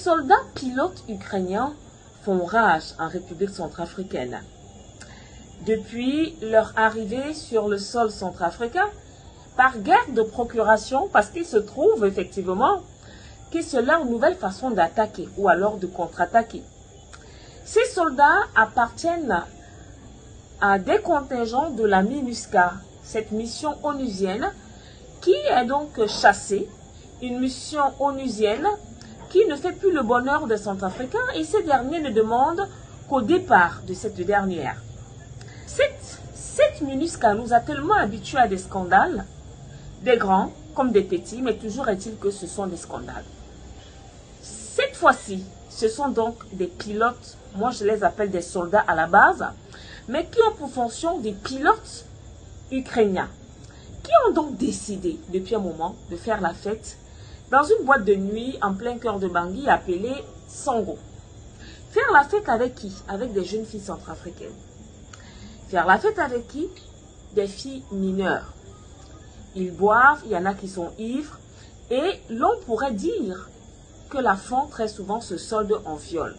soldats pilotes ukrainiens font rage en République centrafricaine. Depuis leur arrivée sur le sol centrafricain, par guerre de procuration, parce qu'il se trouve effectivement que c'est leur nouvelle façon d'attaquer ou alors de contre-attaquer. Ces soldats appartiennent à des contingents de la MINUSCA, cette mission onusienne qui est donc chassée, une mission onusienne qui ne fait plus le bonheur des Centrafricains et ces derniers ne demandent qu'au départ de cette dernière. Cette MINUSCA nous a tellement habitués à des scandales, des grands comme des petits, mais toujours est-il que ce sont des scandales. Cette fois-ci, ce sont donc des pilotes, moi je les appelle des soldats à la base, mais qui ont pour fonction des pilotes ukrainiens, qui ont donc décidé depuis un moment de faire la fête dans une boîte de nuit en plein cœur de Bangui appelée Sango. Faire la fête avec qui? Avec des jeunes filles centrafricaines. Faire la fête avec qui? Des filles mineures. Ils boivent, il y en a qui sont ivres, et l'on pourrait dire que la fin très souvent se solde en viol.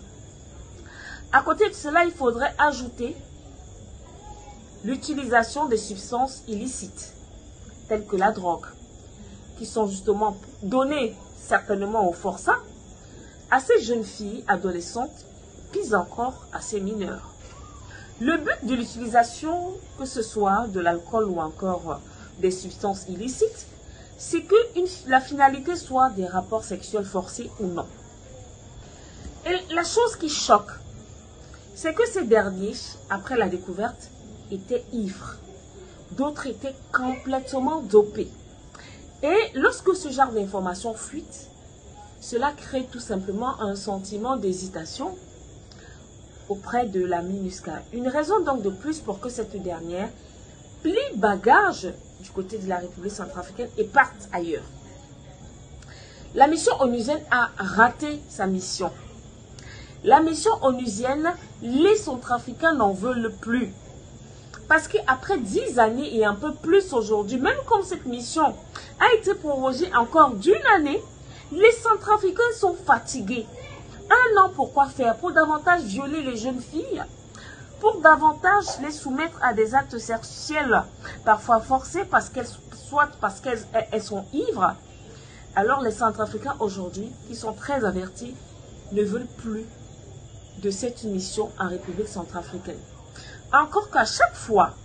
À côté de cela, il faudrait ajouter l'utilisation des substances illicites, telles que la drogue, qui sont justement données certainement aux forçats, à ces jeunes filles adolescentes, puis encore à ces mineurs. Le but de l'utilisation, que ce soit de l'alcool ou encore des substances illicites, c'est que la finalité soit des rapports sexuels forcés ou non. Et la chose qui choque, c'est que ces derniers, après la découverte, étaient ivres. D'autres étaient complètement dopés. Et lorsque ce genre d'informations fuite, cela crée tout simplement un sentiment d'hésitation auprès de la MINUSCA. Une raison donc de plus pour que cette dernière plie bagage du côté de la République centrafricaine et parte ailleurs. La mission onusienne a raté sa mission. La mission onusienne, les Centrafricains n'en veulent plus. Parce qu'après 10 années et un peu plus aujourd'hui, même comme cette mission a été prorogée encore d'une année, les Centrafricains sont fatigués. Un an, pour quoi faire? Pour davantage violer les jeunes filles, pour davantage les soumettre à des actes sexuels, parfois forcés, soit parce qu'elles sont ivres. Alors les Centrafricains aujourd'hui, qui sont très avertis, ne veulent plus de cette mission en République centrafricaine. Encore qu'à chaque fois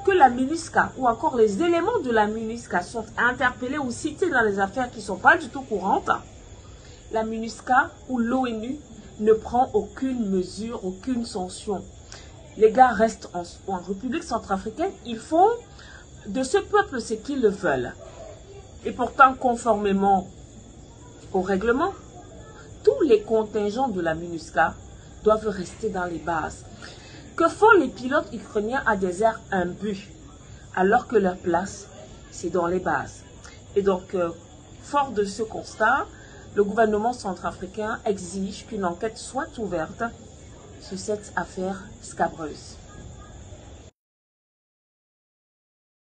que la MINUSCA ou encore les éléments de la MINUSCA sont interpellés ou cités dans les affaires qui ne sont pas du tout courantes, la MINUSCA ou l'ONU ne prend aucune mesure, aucune sanction. Les gars restent en République centrafricaine, ils font de ce peuple ce qu'ils veulent. Et pourtant, conformément au règlement, tous les contingents de la MINUSCA doivent rester dans les bases. Que font les pilotes ukrainiens à des airs imbus, alors que leur place, c'est dans les bases. Et donc, fort de ce constat, le gouvernement centrafricain exige qu'une enquête soit ouverte sur cette affaire scabreuse.